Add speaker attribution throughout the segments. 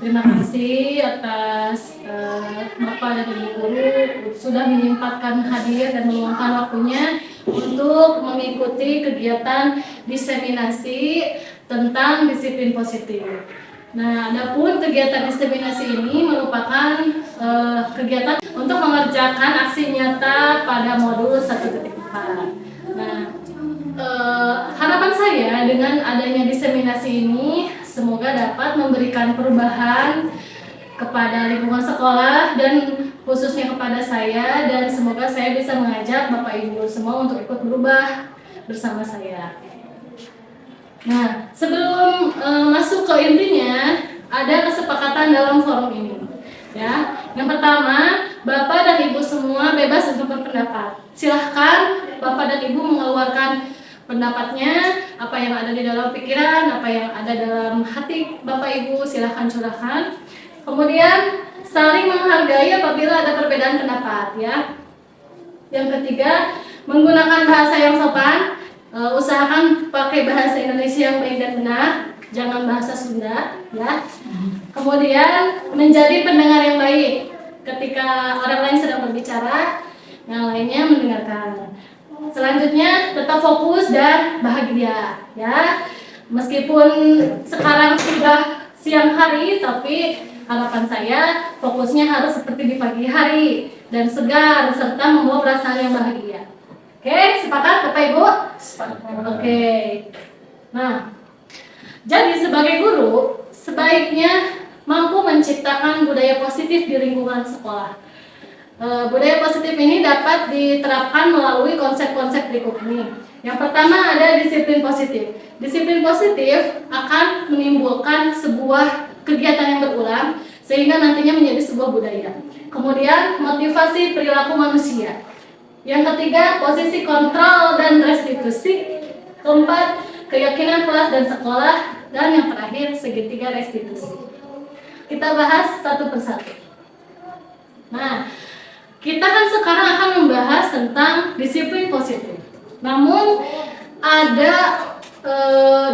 Speaker 1: Terima kasih atas Bapak dan Ibu guru sudah menyempatkan hadir dan meluangkan waktunya untuk mengikuti kegiatan diseminasi tentang disiplin positif. Nah, adapun kegiatan diseminasi ini merupakan kegiatan untuk mengerjakan aksi nyata pada modul 1.4. Nah, harapan saya dengan adanya diseminasi ini semoga dapat memberikan perubahan kepada lingkungan sekolah dan khususnya kepada saya, dan semoga saya bisa mengajak Bapak Ibu semua untuk ikut berubah bersama saya. Nah, sebelum masuk ke intinya, ada kesepakatan dalam forum ini. Ya, yang pertama, Bapak dan Ibu semua bebas untuk berpendapat. Silahkan Bapak dan Ibu mengeluarkan pendapatnya, apa yang ada di dalam pikiran, apa yang ada dalam hati Bapak Ibu, silahkan curahkan. Kemudian saling menghargai apabila ada perbedaan pendapat, ya. Yang ketiga, menggunakan bahasa yang sopan. Usahakan pakai bahasa Indonesia yang baik dan benar, jangan bahasa Sunda, ya. Kemudian menjadi pendengar yang baik. Ketika orang lain sedang berbicara, yang lainnya mendengarkan. Selanjutnya tetap fokus dan bahagia, ya. Meskipun sekarang sudah siang hari, tapi harapan saya fokusnya harus seperti di pagi hari dan segar serta membawa perasaan yang bahagia. Oke, sepakat Bapak Ibu? Oke. Nah, jadi sebagai guru sebaiknya mampu menciptakan budaya positif di lingkungan sekolah. Budaya positif ini dapat diterapkan melalui konsep-konsep berikut ini. Yang pertama ada disiplin positif. Disiplin positif akan menimbulkan sebuah kegiatan yang berulang sehingga nantinya menjadi sebuah budaya. Kemudian motivasi perilaku manusia. Yang ketiga posisi kontrol dan restitusi. Keempat keyakinan kelas dan sekolah. Dan yang terakhir segitiga restitusi. Kita bahas satu persatu. Nah, kita kan sekarang akan membahas tentang disiplin positif. Namun ada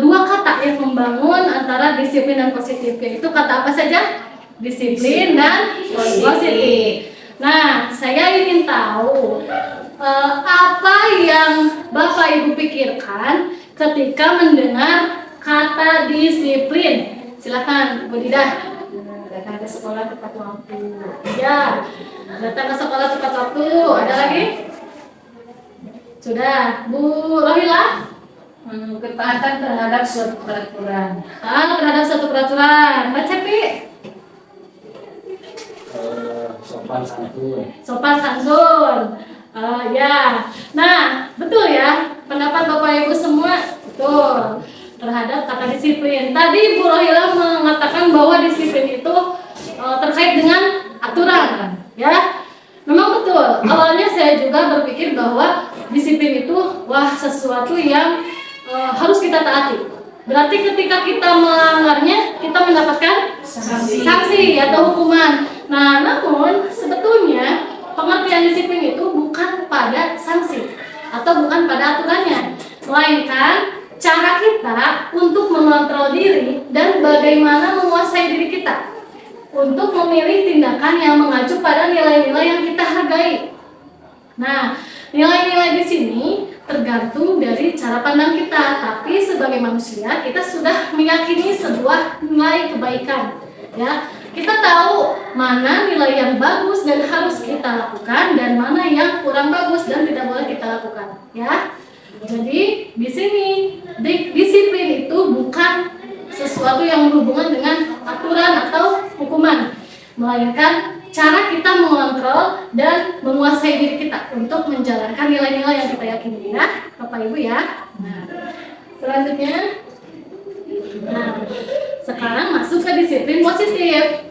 Speaker 1: dua kata yang membangun antara disiplin dan positif, yaitu kata apa saja? Disiplin dan positif. Nah, saya ingin tahu apa yang Bapak Ibu pikirkan ketika mendengar kata disiplin. Silakan Bu Didah. Datang ke sekolah tepat waktu. Ya, datang ke sekolah tepat waktu. Ada lagi? Sudah. Bu Rohila?
Speaker 2: Ketaatan terhadap suatu peraturan.
Speaker 1: Terhadap suatu peraturan. Mbak Cepi?
Speaker 3: Sopan santun.
Speaker 1: Sopan santun. Ya. Nah, betul ya. Pendapat Bapak Ibu semua betul terhadap kata disiplin. Tadi Bu Rohila mengatakan bahwa disiplin itu terkait dengan aturan, ya. Memang betul. Awalnya saya juga berpikir bahwa disiplin itu sesuatu yang harus kita taati. Berarti ketika kita melanggarnya, kita mendapatkan sanksi atau hukuman. Nah, namun sebetulnya pengertian disiplin itu bukan pada sanksi atau bukan pada aturannya, melainkan cara kita untuk mengontrol diri dan bagaimana menguasai diri kita untuk memilih tindakan yang mengacu pada nilai-nilai yang kita hargai. Nah, nilai-nilai di sini tergantung dari cara pandang kita, tapi sebagai manusia kita sudah meyakini sebuah nilai kebaikan, ya. Kita tahu mana nilai yang bagus dan harus kita lakukan dan mana yang kurang bagus dan tidak boleh kita lakukan, ya. Jadi di sini disiplin itu bukan sesuatu yang berhubungan dengan aturan atau hukuman, melainkan cara kita mengontrol dan menguasai diri kita untuk menjalankan nilai-nilai yang kita yakini, ya, Bapak Ibu ya. Nah, selanjutnya, sekarang masuk ke disiplin positif.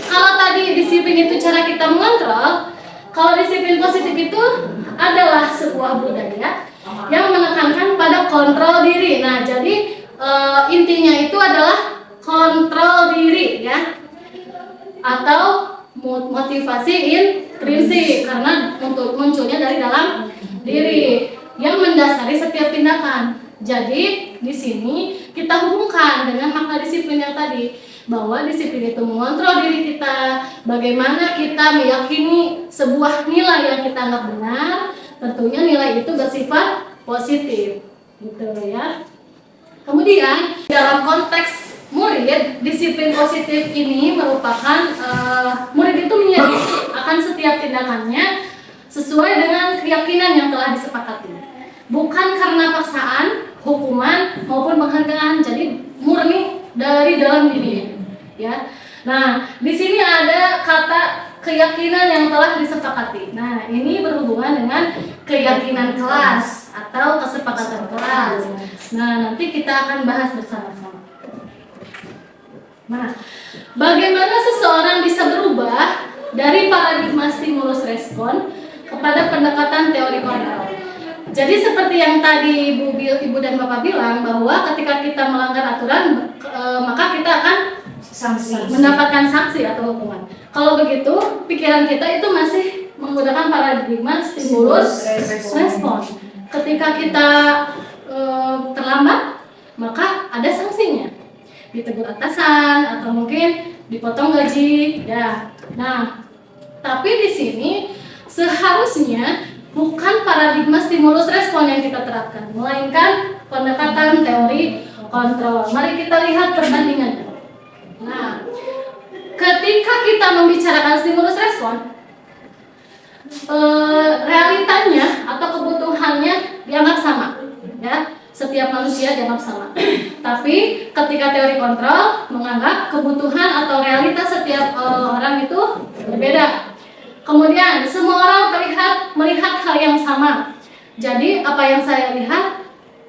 Speaker 1: Kalau tadi disiplin itu cara kita mengontrol, kalau disiplin positif itu adalah sebuah budaya yang menekankan pada kontrol diri. Nah, jadi intinya itu adalah kontrol diri, ya, atau motivasi intrinsik karena munculnya dari dalam diri yang mendasari setiap tindakan. Jadi di sini kita hubungkan dengan makna disiplin yang tadi. bahwa disiplin itu mengontrol diri kita, bagaimana kita meyakini sebuah nilai yang kita anggap benar, tentunya nilai itu bersifat positif, gitu ya. Kemudian dalam konteks murid, disiplin positif ini merupakan murid itu menyadari akan setiap tindakannya sesuai dengan keyakinan yang telah disepakati, bukan karena paksaan, hukuman maupun penghargaan. Jadi murni dari dalam diri, ya. Nah, di sini ada kata keyakinan yang telah disepakati. Nah, ini berhubungan dengan keyakinan kelas atau kesepakatan kelas. Nah, nanti kita akan bahas bersama-sama. Nah, bagaimana seseorang bisa berubah dari paradigma stimulus respon kepada pendekatan teori kontrol. Jadi seperti yang tadi Ibu dan Bapak bilang, bahwa ketika kita melanggar aturan, maka kita akan mendapatkan sanksi atau hukuman. Kalau begitu, pikiran kita itu masih menggunakan paradigma stimulus respon. Ketika kita terlambat, maka ada sanksinya, ditegur atasan atau mungkin dipotong gaji, ya. Nah, tapi di sini seharusnya bukan paradigma stimulus respon yang kita terapkan, melainkan pendekatan teori kontrol. Mari kita lihat perbandingannya. Nah, ketika kita membicarakan stimulus respon, realitanya atau kebutuhannya dianggap sama, ya. Setiap manusia dianggap sama. Tapi ketika teori kontrol menganggap kebutuhan atau realitas setiap orang itu berbeda. Kemudian semua orang melihat hal yang sama. Jadi apa yang saya lihat,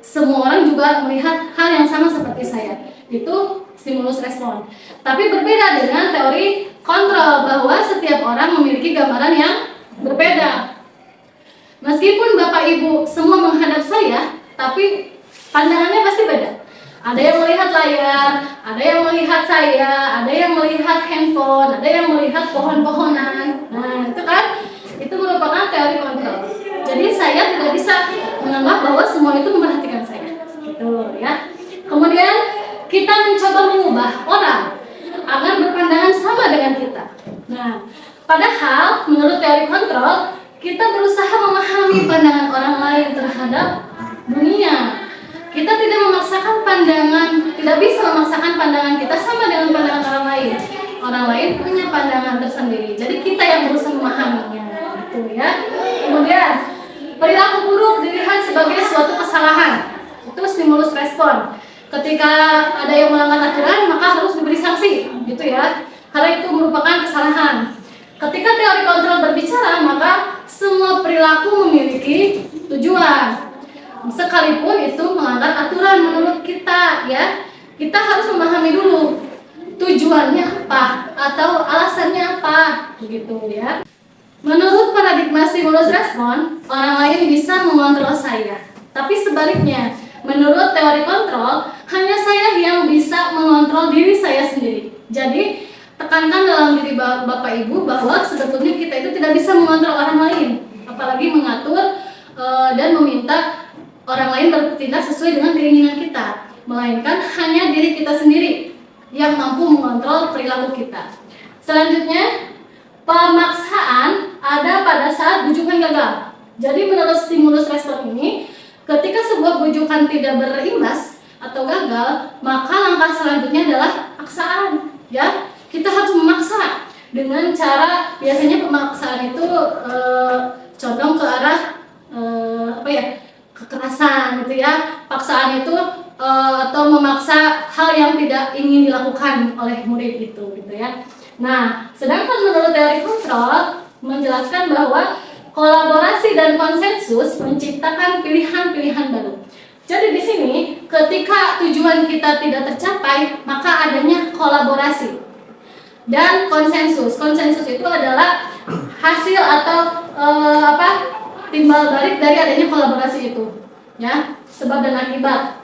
Speaker 1: semua orang juga melihat hal yang sama seperti saya. Itu stimulus respon. Tapi berbeda dengan teori kontrol, bahwa setiap orang memiliki gambaran yang berbeda. Meskipun Bapak Ibu semua menghadap saya, tapi pandangannya pasti beda. Ada yang melihat layar, ada yang melihat saya, ada yang melihat handphone, ada yang melihat pohon-pohonan. Nah, itu kan, itu merupakan teori kontrol. Jadi saya tidak bisa menganggap bahwa semua itu memperhatikan saya. Gitu ya. Kemudian kita mencoba mengubah orang agar berpandangan sama dengan kita. Nah, padahal menurut teori kontrol, kita berusaha memahami pandangan orang lain terhadap dunia. Kita tidak memaksakan tidak bisa memaksakan pandangan kita sama dengan pandangan orang lain. Orang lain punya pandangan tersendiri. Jadi kita yang berusaha memahaminya, gitu ya. Kemudian perilaku buruk dilihat sebagai suatu kesalahan. Itu stimulus respon. Ketika ada yang melanggar aturan, maka harus diberi sanksi, gitu ya. Karena itu merupakan kesalahan. Ketika teori kontrol berbicara, maka semua perilaku memiliki tujuan. Sekalipun itu melanggar aturan menurut kita, ya. Kita harus memahami dulu tujuannya apa atau alasannya apa, begitu ya. Menurut paradigma stimulus respon, orang lain bisa mengontrol saya. Tapi sebaliknya, menurut teori kontrol, hanya saya yang bisa mengontrol diri saya sendiri. Jadi, tekankan dalam diri Bapak Ibu bahwa sebetulnya kita itu tidak bisa mengontrol orang lain, apalagi mengatur dan meminta orang lain bertindak sesuai dengan keinginan kita, melainkan hanya diri kita sendiri yang mampu mengontrol perilaku kita. Selanjutnya, pemaksaan ada pada saat bujukan gagal. Jadi menurut stimulus respon ini, ketika sebuah bujukan tidak berimbas atau gagal, maka langkah selanjutnya adalah paksaan, ya. Kita harus memaksa dengan cara, biasanya pemaksaan itu condong ke arah kekerasan, gitu ya. Paksaan itu atau memaksa hal yang tidak ingin dilakukan oleh murid itu, gitu ya. Nah, sedangkan menurut teori kontrol menjelaskan bahwa kolaborasi dan konsensus menciptakan pilihan-pilihan baru. Jadi di sini ketika tujuan kita tidak tercapai, maka adanya kolaborasi dan konsensus. Konsensus itu adalah hasil atau timbal balik dari adanya kolaborasi itu, ya, sebab dan akibat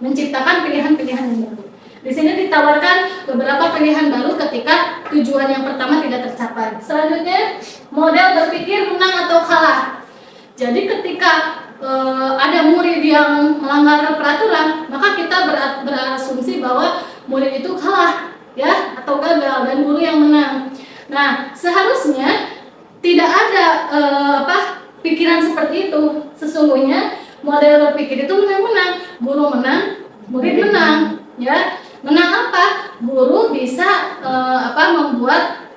Speaker 1: menciptakan pilihan-pilihan yang baru. Di sini ditawarkan beberapa pilihan baru ketika tujuan yang pertama tidak tercapai. Selanjutnya, model berpikir menang atau kalah. Jadi ketika ada murid yang melanggar peraturan, maka kita berasumsi bahwa murid itu kalah, ya atau gagal, dan guru yang menang. Nah, seharusnya tidak ada pikiran seperti itu. Sesungguhnya model berpikir itu menang-menang, guru menang, murid menang, ya. Menang apa? Guru bisa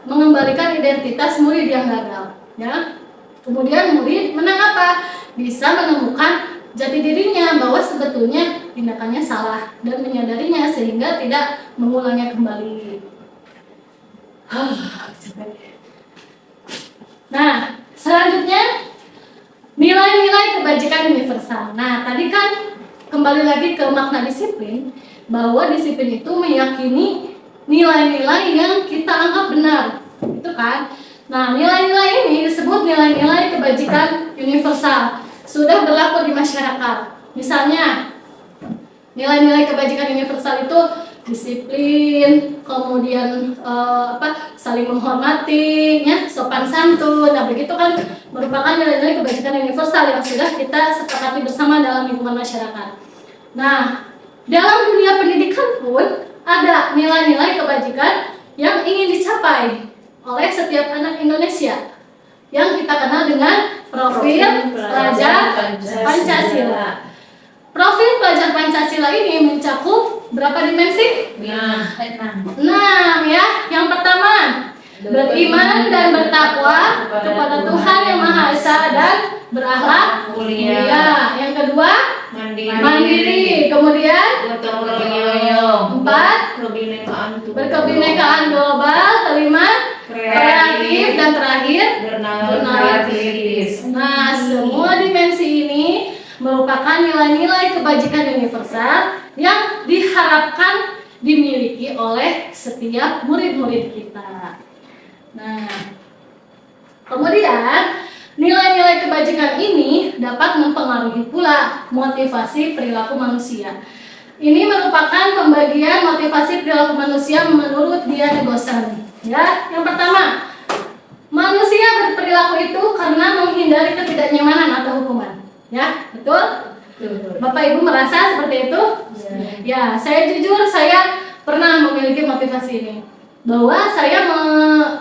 Speaker 1: mengembalikan identitas murid yang gagal, ya. Kemudian murid menang apa? Bisa menemukan jati dirinya bahwa sebetulnya tindakannya salah dan menyadarinya sehingga tidak mengulangnya kembali. Nah, selanjutnya nilai-nilai kebajikan universal. Nah, tadi kan kembali lagi ke makna disiplin, bahwa disiplin itu meyakini nilai-nilai yang kita anggap benar, itu kan. Nah, nilai-nilai ini disebut nilai-nilai kebajikan universal, sudah berlaku di masyarakat. Misalnya, nilai-nilai kebajikan universal itu disiplin, kemudian saling menghormati, ya, sopan santun. Nah, begitu kan merupakan nilai-nilai kebajikan universal yang sudah kita sepakati bersama dalam lingkungan masyarakat. Nah, dalam dunia pendidikan pun ada nilai-nilai kebajikan yang ingin dicapai oleh setiap anak Indonesia yang kita kenal dengan profil pelajar Pancasila. Profil pelajar Pancasila ini mencakup berapa dimensi? Nah, ya, yang pertama, beriman dan bertakwa kepada Tuhan Yang Maha Esa dan berakhlak mulia. Yang kedua, mandiri. Kemudian, empat, berkebinekaan global. Kelima, kreatif. Dan terakhir, bernarasitis. Nah, semua dimensi ini merupakan nilai-nilai kebajikan universal yang diharapkan dimiliki oleh setiap murid-murid kita. Nah, kemudian nilai-nilai kebajikan ini dapat mempengaruhi pula motivasi perilaku manusia. Ini merupakan pembagian motivasi perilaku manusia menurut Dian Gosani. Ya, yang pertama, manusia berperilaku itu karena menghindari ketidaknyamanan atau hukuman. Ya, betul? Bapak Ibu merasa seperti itu? Ya, saya jujur, saya pernah memiliki motivasi ini, bahwa saya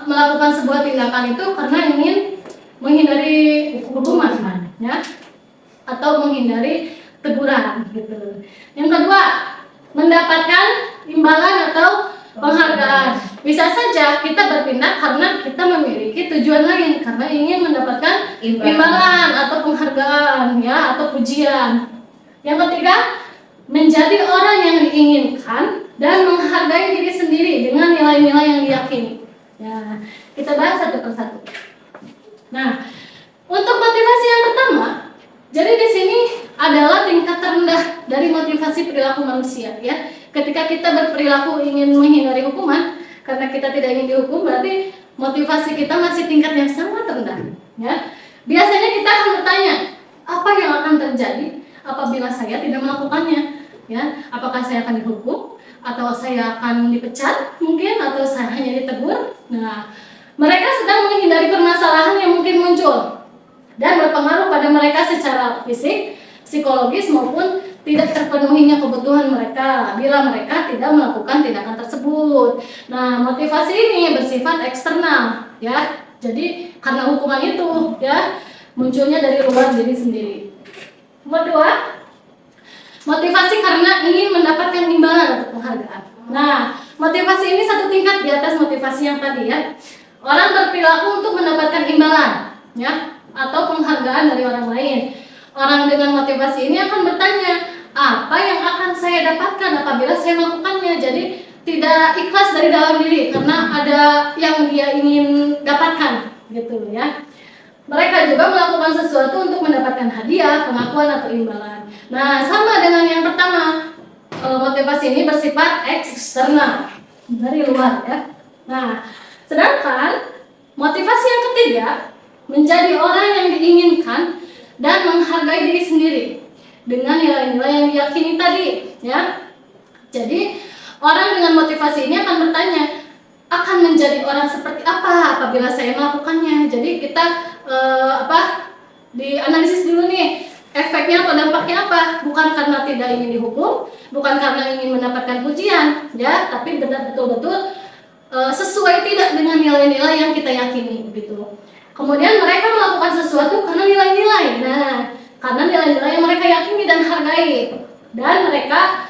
Speaker 1: melakukan sebuah tindakan itu karena ingin menghindari hukuman, ya, atau menghindari teguran, gitu. Yang kedua, mendapatkan imbalan atau penghargaan. Bisa saja kita bertindak karena kita memiliki tujuan lain, karena ingin mendapatkan imbalan atau penghargaan, ya, atau pujian. Yang ketiga, menjadi orang yang diinginkan dan menghargai diri sendiri dengan nilai-nilai yang diyakini. Ya, kita bahas satu persatu. Nah, untuk motivasi yang pertama, jadi di sini adalah tingkat terendah dari motivasi perilaku manusia, ya. Ketika kita berperilaku ingin menghindari hukuman karena kita tidak ingin dihukum, berarti motivasi kita masih tingkat yang sangat rendah, ya. Biasanya kita akan bertanya, apa yang akan terjadi apabila saya tidak melakukannya, ya? Apakah saya akan dihukum atau saya akan dipecat mungkin, atau saya hanya ditegur? Nah, mereka sedang menghindari permasalahan yang mungkin muncul dan berpengaruh pada mereka secara fisik, psikologis, maupun tidak terpenuhinya kebutuhan mereka bila mereka tidak melakukan tindakan tersebut. Nah, motivasi ini bersifat eksternal, ya. Jadi karena hukuman itu, ya, munculnya dari luar diri sendiri. Nomor dua, motivasi karena ingin mendapatkan imbalan atau penghargaan. Nah, motivasi ini satu tingkat di atas motivasi yang tadi, ya. Orang berperilaku untuk mendapatkan imbalan, ya, atau penghargaan dari orang lain. Orang dengan motivasi ini akan bertanya, apa yang akan saya dapatkan apabila saya melakukannya? Jadi tidak ikhlas dari dalam diri karena ada yang dia ingin dapatkan, gitu, ya. Mereka juga melakukan sesuatu untuk mendapatkan hadiah, pengakuan, atau imbalan. Nah, sama dengan yang pertama, motivasi ini bersifat eksternal, dari luar, ya. Nah, sedangkan motivasi yang ketiga, menjadi orang yang diinginkan dan menghargai diri sendiri dengan nilai-nilai yang diyakini tadi, ya. Jadi orang dengan motivasi ini akan bertanya, akan menjadi orang seperti apa apabila saya melakukannya. Jadi kita dianalisis dulu nih, efeknya atau dampaknya apa? Bukan karena tidak ingin dihukum, bukan karena ingin mendapatkan pujian, ya, tapi betul-betul sesuai tidak dengan nilai-nilai yang kita yakini, begitu. Kemudian mereka melakukan sesuatu karena nilai-nilai. Nah, karena nilai-nilai yang mereka yakini dan hargai, dan mereka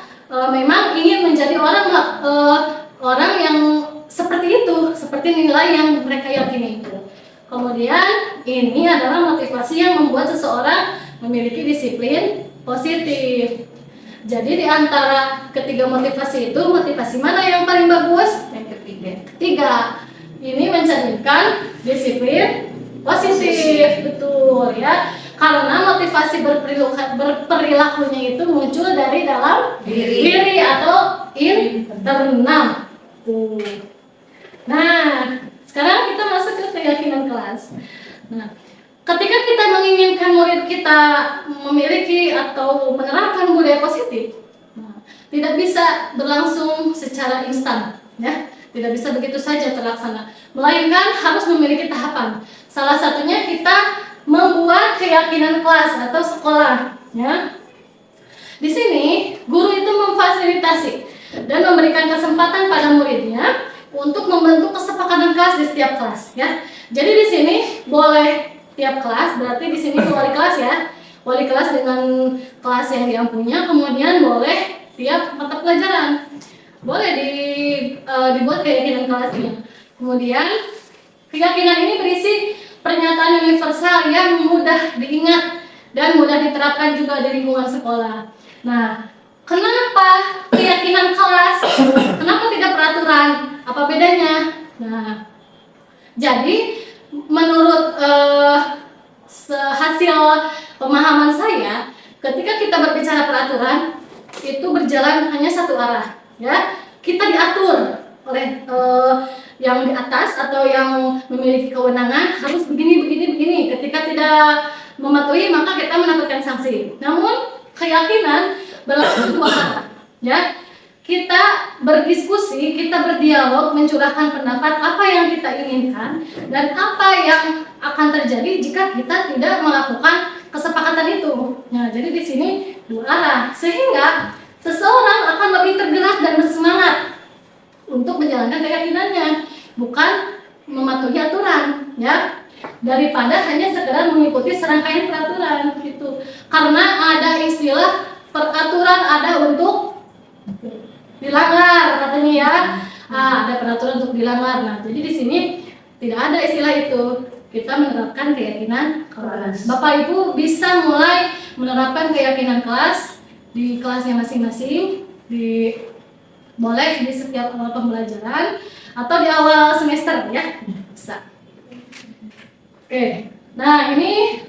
Speaker 1: memang ingin menjadi orang yang seperti itu, seperti nilai yang mereka yakini itu. Kemudian ini adalah motivasi yang membuat seseorang memiliki disiplin positif. Jadi di antara ketiga motivasi itu, motivasi mana yang paling bagus?
Speaker 2: Yang
Speaker 1: Ketiga. Ini mencerminkan disiplin positif, betul ya. Karena motivasi berperilakunya itu muncul dari dalam diri atau internal. Nah, sekarang kita masuk ke keyakinan kelas. Nah, ketika kita menginginkan murid kita memiliki atau menerapkan budaya positif, tidak bisa berlangsung secara instan, ya. Tidak bisa begitu saja terlaksana, melainkan harus memiliki tahapan. Salah satunya kita membuat keyakinan kelas atau sekolah, ya. Di sini guru itu memfasilitasi dan memberikan kesempatan pada muridnya untuk membentuk kesepakatan kelas di setiap kelas, ya. Jadi di sini boleh tiap kelas, berarti di sini wali kelas, ya. Wali kelas dengan kelas yang dia punya, kemudian boleh tiap mata pelajaran. Boleh dibuat keyakinan kelasnya. Kemudian keyakinan ini berisi pernyataan universal yang mudah diingat dan mudah diterapkan juga di lingkungan sekolah. Nah, kenapa keyakinan kelas? Kenapa tidak peraturan? Apa bedanya? Nah, jadi menurut hasil pemahaman saya, ketika kita berbicara peraturan itu berjalan hanya satu arah, ya. Kita diatur oleh yang di atas atau yang memiliki kewenangan harus begini. Ketika tidak mematuhi maka kita mendapatkan sanksi. Namun keyakinan berlaku dua arah, ya. Kita berdiskusi, kita berdialog, mencurahkan pendapat apa yang kita inginkan dan apa yang akan terjadi jika kita tidak melakukan kesepakatan itu. Nah, jadi di sini dua arah, sehingga seseorang akan lebih tergerak dan bersemangat untuk menjalankan keyakinannya, bukan mematuhi aturan, ya, daripada hanya sekedar mengikuti serangkaian peraturan gitu. Karena ada istilah peraturan ada untuk dilanggar katanya, ya. Ada peraturan untuk dilanggar. Nah, jadi di sini tidak ada istilah itu. Kita menerapkan keyakinan kelas. Bapak Ibu bisa mulai menerapkan keyakinan kelas di kelasnya masing-masing, boleh di setiap awal pembelajaran atau di awal semester, ya, bisa. Oke, nah ini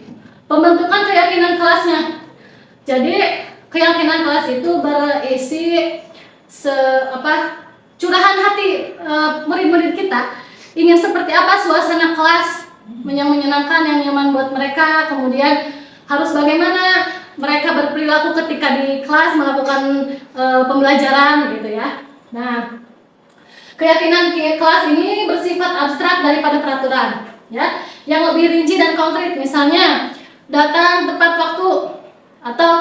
Speaker 1: pembentukan keyakinan kelasnya. Jadi keyakinan kelas itu berisi curahan hati murid-murid kita ingin seperti apa suasana kelas yang menyenangkan, yang nyaman buat mereka. Kemudian harus bagaimana mereka berperilaku ketika di kelas melakukan pembelajaran, gitu ya. Nah, keyakinan kelas ini bersifat abstrak daripada peraturan, ya, yang lebih rinci dan konkret. Misalnya datang tepat waktu atau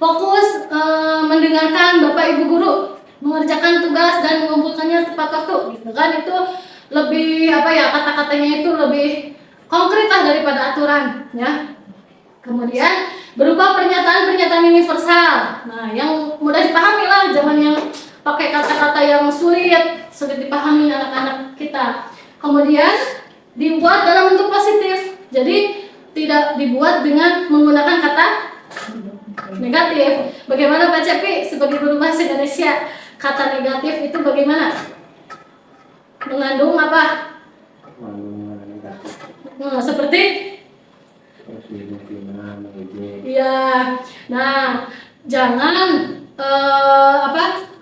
Speaker 1: fokus mendengarkan Bapak Ibu guru mengerjakan tugas dan mengumpulkannya tepat waktu, gitu kan. Itu lebih kata-katanya itu lebih konkret lah daripada aturan, ya. Kemudian berupa pernyataan-pernyataan universal, nah yang mudah dipahami lah, jangan yang pakai kata-kata yang sulit dipahami anak-anak kita. Kemudian dibuat dalam bentuk positif, jadi tidak dibuat dengan menggunakan kata negatif. Bagaimana Pak Cepi sebagai guru bahasa Indonesia, kata negatif itu bagaimana? Mengandung apa? Seperti iya. Nah, jangan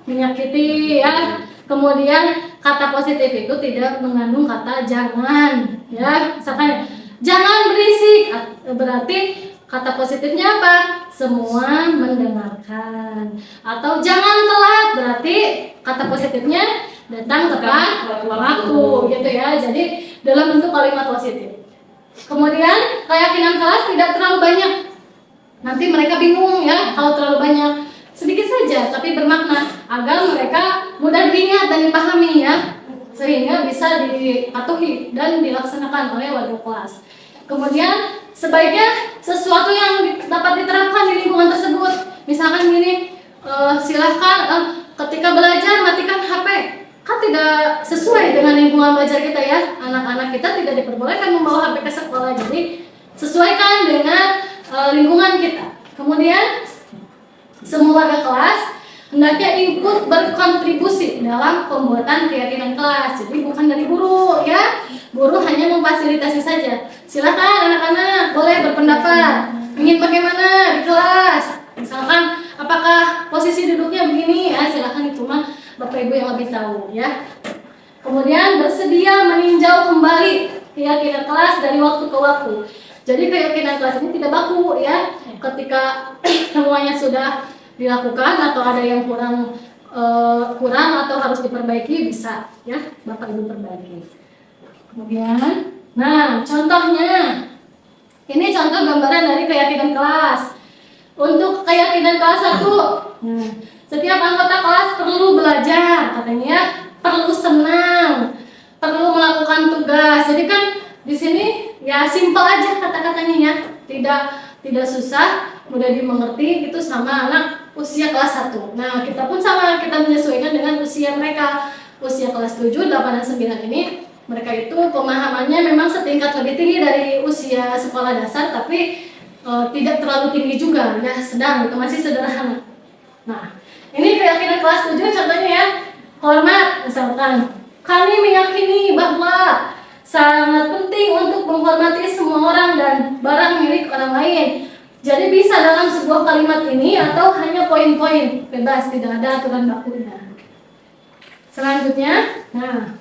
Speaker 1: menyakiti, ya. Kemudian kata positif itu tidak mengandung kata jangan, ya. Misalkan jangan berisik, berarti kata positifnya apa? Semua mendengarkan. Atau jangan telat, berarti kata positifnya datang tepat waktu, gitu ya. Jadi dalam bentuk kalimat positif. Kemudian keyakinan kelas tidak terlalu banyak, Nanti mereka bingung ya kalau terlalu banyak. Sedikit saja tapi bermakna agar mereka mudah diingat dan dipahami ya, sehingga bisa dipatuhi dan dilaksanakan oleh wali kelas. Kemudian sebaiknya sesuatu yang dapat diterapkan di lingkungan tersebut. Misalkan gini, silahkan ketika belajar matikan HP. Kan tidak sesuai dengan lingkungan belajar kita ya. Anak-anak kita tidak diperbolehkan membawa HP ke sekolah. Jadi sesuaikan dengan lingkungan kita. Kemudian semua warga kelas hendaknya ikut berkontribusi dalam pembuatan keyakinan kelas. Jadi bukan dari guru ya. Guru hanya memfasilitasi saja. Silakan anak-anak boleh berpendapat. Ingin bagaimana di kelas? Misalkan apakah posisi duduknya begini? Ya, silakan itu mah Bapak Ibu yang lebih tahu ya. Kemudian bersedia meninjau kembali keyakinan kelas dari waktu ke waktu. Jadi keyakinan kelas ini tidak baku ya. Ketika semuanya sudah dilakukan atau ada yang kurang atau harus diperbaiki, bisa ya Bapak Ibu perbaiki. Kemudian, nah contohnya ini contoh gambaran dari keyakinan kelas. Untuk keyakinan kelas 1, setiap anggota kelas perlu belajar, katanya perlu senang, perlu melakukan tugas. Jadi kan di sini ya simpel aja kata-katanya ya, tidak susah, mudah dimengerti. Itu sama anak usia kelas 1. Nah kita pun sama, kita menyesuaikan dengan usia mereka. Usia kelas 7, 8, dan 9 ini mereka itu pemahamannya memang setingkat lebih tinggi dari usia sekolah dasar, tapi tidak terlalu tinggi juga ya, sedang itu masih sederhana. Nah ini keyakinan kelas 7 contohnya ya, hormat. Misalkan kami meyakini bahwa sangat penting untuk menghormati semua orang dan barang milik orang lain. Jadi bisa dalam sebuah kalimat ini atau hanya poin-poin, bebas, tidak ada aturan bakunya. Selanjutnya, nah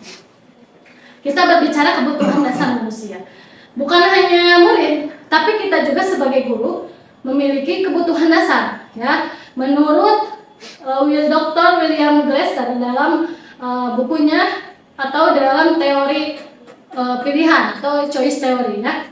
Speaker 1: kita berbicara kebutuhan dasar manusia. Bukan hanya murid, tapi kita juga sebagai guru memiliki kebutuhan dasar ya. Menurut Dr. William Glasser dalam bukunya atau dalam teori pilihan atau choice theory ya.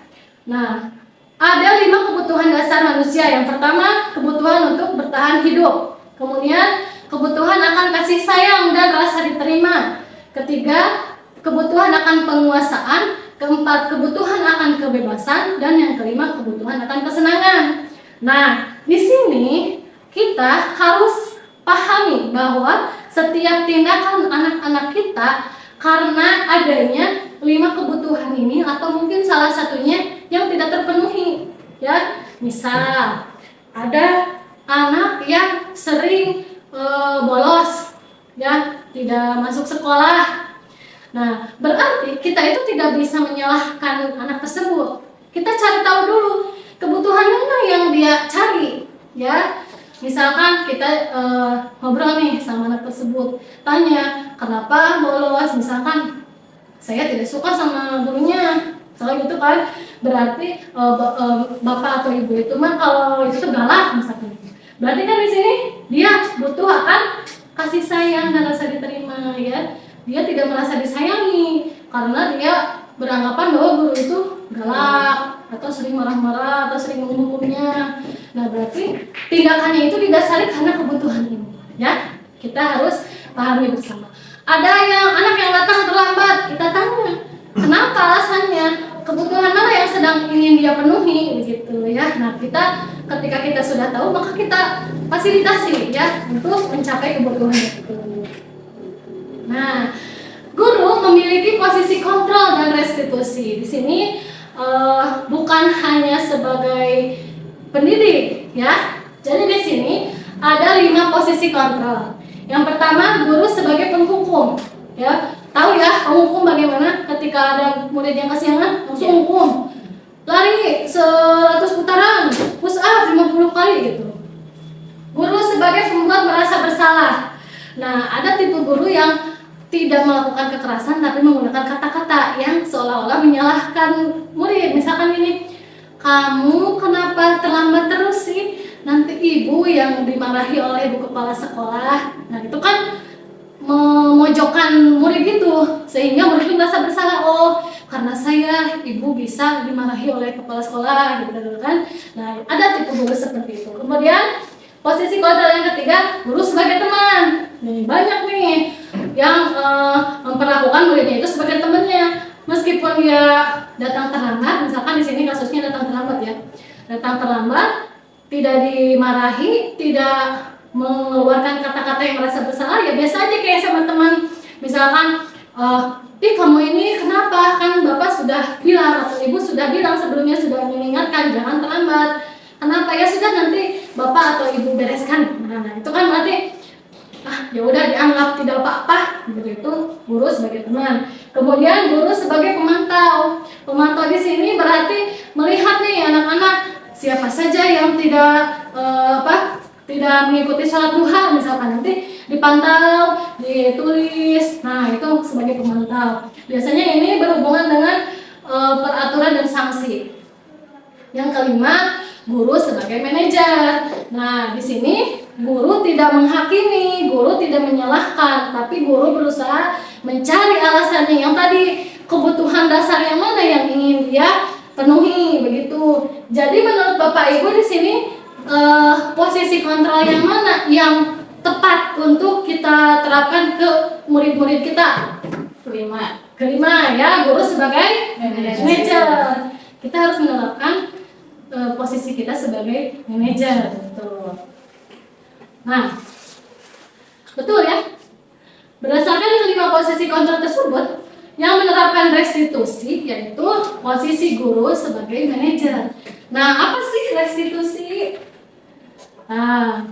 Speaker 1: Nah, ada 5 kebutuhan dasar manusia. Yang pertama, kebutuhan untuk bertahan hidup. Kemudian, kebutuhan akan kasih sayang dan rasa diterima. Ketiga, kebutuhan akan penguasaan. Keempat, kebutuhan akan kebebasan. Dan yang kelima, kebutuhan akan kesenangan. Nah, di sini kita harus pahami bahwa setiap tindakan anak-anak kita karena adanya 5 kebutuhan ini atau mungkin salah satunya yang tidak terpenuhi ya. Misal ada anak yang sering bolos ya, tidak masuk sekolah. Nah, berarti kita itu tidak bisa menyalahkan anak tersebut. Kita cari tahu dulu kebutuhan mana yang dia cari ya. Misalkan kita ngobrol nih sama anak tersebut, tanya kenapa bolos. Misalkan saya tidak suka sama gurunya, soalnya gitu kan, berarti bapak atau ibu itu mah kalau itu tuh galak misalkan. Berarti kan di sini dia butuh akan kasih sayang dan rasa diterima ya. Dia tidak merasa disayangi karena dia beranggapan bahwa guru itu galak atau sering marah-marah atau sering menghukumnya. Nah, berarti tindakannya itu didasari karena kebutuhan ini ya. Kita harus pahami bersama. Ada anak yang datang terlambat, kita tanya kenapa alasannya, kebutuhan mana yang sedang ingin dia penuhi begitu ya. Nah, ketika kita sudah tahu, maka kita fasilitasi ya untuk mencapai kebutuhan itu. Nah, guru memiliki posisi kontrol dan restitusi. Di sini bukan hanya sebagai pendidik ya. Jadi di sini ada 5 posisi kontrol. Yang pertama, guru sebagai penghukum ya. Tahu ya penghukum bagaimana? Ketika ada murid yang kesiangan langsung hukum, lari 100 putaran, push up 50 kali gitu. Guru sebagai pembuat merasa bersalah. Nah, ada tipe guru yang tidak melakukan kekerasan tapi menggunakan kata-kata yang seolah-olah menyalahkan murid. Misalkan ini, kamu kenapa terlambat terus sih? Nanti ibu yang dimarahi oleh ibu kepala sekolah. Nah, itu kan memojokkan murid itu, sehingga murid itu merasa bersalah. Oh, karena saya ibu bisa dimarahi oleh kepala sekolah gitu kan. Nah, ada tipe guru seperti itu. Kemudian posisi kontrol yang ketiga, guru sebagai teman. Nih, banyak nih yang memperlakukan muridnya itu sebagai temannya, meskipun dia datang terlambat. Misalkan di sini kasusnya datang terlambat ya, datang terlambat, tidak dimarahi, tidak mengeluarkan kata-kata yang merasa bersalah, ya biasa aja kayak sama teman. Misalkan, kamu ini kenapa? Kan bapak sudah bilang atau ibu sudah bilang sebelumnya, sudah mengingatkan jangan terlambat. Kenapa? Ya sudah, nanti bapak atau ibu bereskan. Nah itu kan berarti ya udah dianggap tidak apa-apa. Begitu guru sebagai teman. Kemudian guru sebagai pemantau. Pemantau di sini berarti melihat nih anak-anak siapa saja yang tidak tidak mengikuti sholat duha misalkan, nanti dipantau, ditulis. Nah itu sebagai pemantau. Biasanya ini berhubungan dengan peraturan dan sanksi. Yang kelima, guru sebagai manajer. Nah di sini guru tidak menghakimi, guru tidak menyalahkan, tapi guru berusaha mencari alasannya. Yang tadi, kebutuhan dasar yang mana yang ingin dia penuhi begitu. Jadi menurut Bapak Ibu di sini posisi kontrol yang mana yang tepat untuk kita terapkan ke murid-murid kita? Kelima ya, guru sebagai manajer. Kita harus menerapkan posisi kita sebagai manajer. Betul. Nah, betul ya. Berdasarkan kelima posisi kontrol tersebut, yang menerapkan restitusi yaitu posisi guru sebagai manajer. Nah, apa sih restitusi? Nah,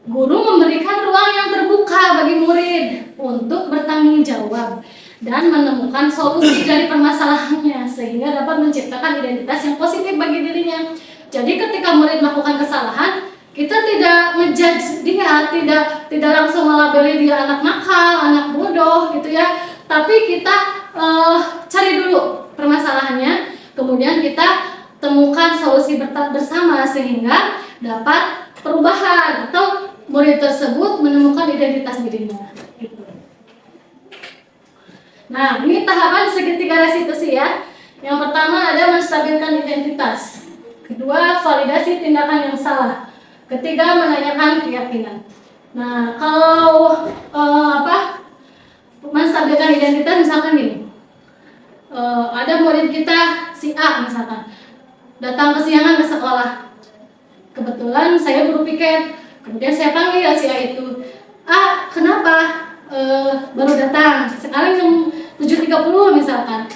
Speaker 1: guru memberikan ruang yang terbuka bagi murid untuk bertanggung jawab dan menemukan solusi dari permasalahannya sehingga dapat menciptakan identitas yang positif bagi dirinya. Jadi ketika murid melakukan kesalahan, kita tidak ngejudge dia, tidak langsung melabeli dia anak nakal, anak bodoh gitu ya. Tapi kita cari dulu permasalahannya, kemudian kita temukan solusi bersama sehingga dapat perubahan atau murid tersebut menemukan identitas dirinya. Gitu. Nah, ini tahapan segitiga restitusi ya. Yang pertama ada menstabilkan identitas. Kedua, validasi tindakan yang salah. Ketiga, menanyakan keyakinan. Nah, kalau menstabilkan identitas misalkan gini. Ada murid kita si A misalkan datang kesiangan ke sekolah. Kebetulan saya guru piket, kemudian saya panggil si A itu. Kenapa baru datang? Sekarang jam 7.30 misalkan.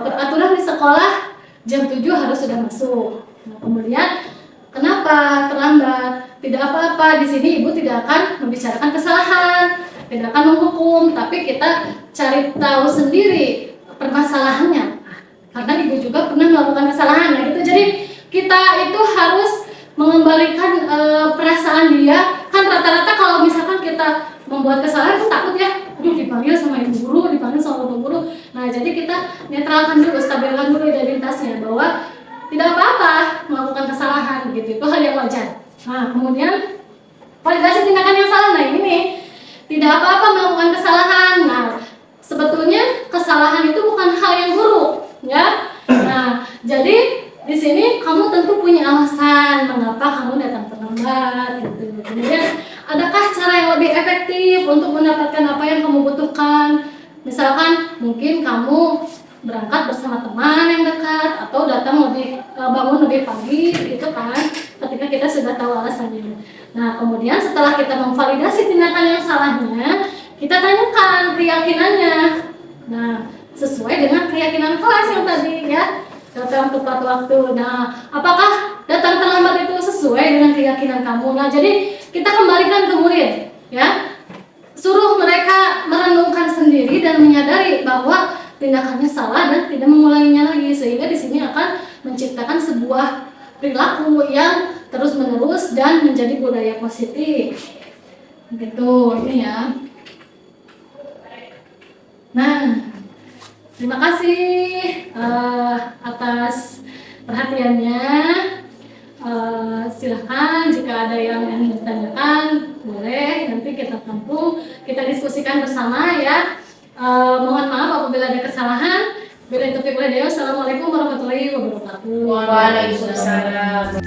Speaker 1: Peraturan di sekolah jam 7 harus sudah masuk. Nah, kemudian kenapa terlambat? Tidak apa-apa, di sini ibu tidak akan membicarakan kesalahan, tidak akan menghukum, tapi kita cari tahu sendiri permasalahannya. Karena ibu juga pernah melakukan kesalahan, nah gitu. Jadi kita itu harus mengembalikan perasaan dia. Kan rata-rata kalau misalkan kita membuat kesalahan itu takut ya, dipanggil sama ibu guru, dipanggil sama bapak guru. Nah jadi kita netralkan dulu, stabilkan dulu identitasnya bahwa tidak apa-apa melakukan kesalahan gitu, itu hal yang wajar. Nah kemudian validasi tindakan yang salah. Nah ini nih, tidak apa-apa melakukan kesalahan. Nah sebetulnya kesalahan itu bukan hal yang buruk ya. Nah jadi di sini kamu tentu punya alasan mengapa kamu datang terlambat gitu. Kemudian adakah cara yang lebih efektif untuk mendapatkan apa yang kamu butuhkan? Misalkan mungkin kamu berangkat bersama teman yang dekat atau datang bangun lebih pagi gitu kan, ketika kita sudah tahu alasannya. Nah kemudian setelah kita memvalidasi tindakan yang salahnya, kita tanyakan keyakinannya. Nah sesuai dengan keyakinan kelas yang tadi ya, datang tepat waktu. Nah apakah datang terlambat itu sesuai dengan keyakinan kamu? Nah jadi kita kembalikan ke murid ya, suruh mereka merenungkan sendiri dan menyadari bahwa tindakannya salah dan tidak mengulanginya lagi, sehingga di sini akan menciptakan sebuah perilaku yang terus-menerus dan menjadi budaya positif. Gitu ini ya. Nah, terima kasih atas perhatiannya. Silahkan jika ada yang ingin ditanyakan boleh, nanti kita tampung. kita diskusikan bersama ya. Mohon maaf apabila ada kesalahan. Bila itu Assalamualaikum warahmatullahi wabarakatuh.
Speaker 2: Waalaikumsalam.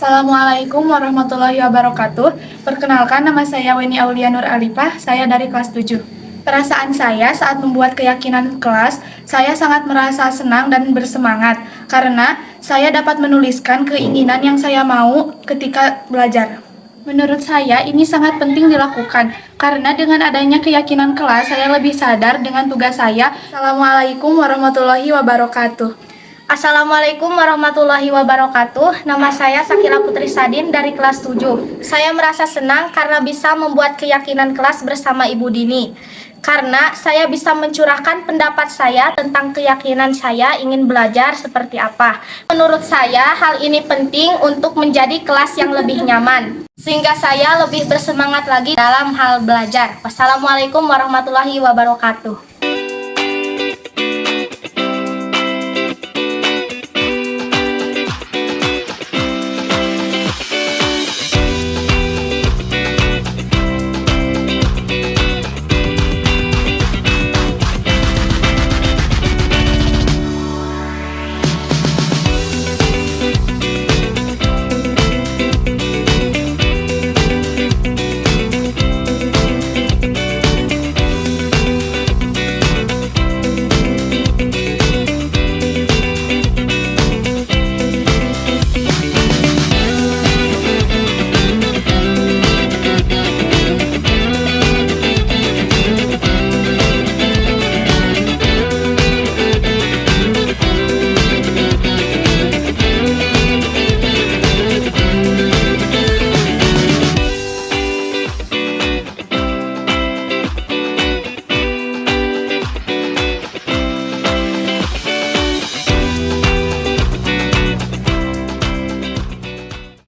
Speaker 4: Assalamualaikum warahmatullahi wabarakatuh. Perkenalkan, nama saya Weni Aulia Nur Alifah, saya dari kelas 7. Perasaan saya saat membuat keyakinan kelas, saya sangat merasa senang dan bersemangat karena saya dapat menuliskan keinginan yang saya mau ketika belajar. Menurut saya ini sangat penting dilakukan karena dengan adanya keyakinan kelas, saya lebih sadar dengan tugas saya. Assalamualaikum warahmatullahi wabarakatuh.
Speaker 5: Assalamualaikum warahmatullahi wabarakatuh. Nama saya Sakila Putri Sadin dari kelas 7. Saya merasa senang karena bisa membuat keyakinan kelas bersama Ibu Dini. Karena saya bisa mencurahkan pendapat saya tentang keyakinan saya ingin belajar seperti apa. Menurut saya hal ini penting untuk menjadi kelas yang lebih nyaman, sehingga saya lebih bersemangat lagi dalam hal belajar. Wassalamualaikum warahmatullahi wabarakatuh.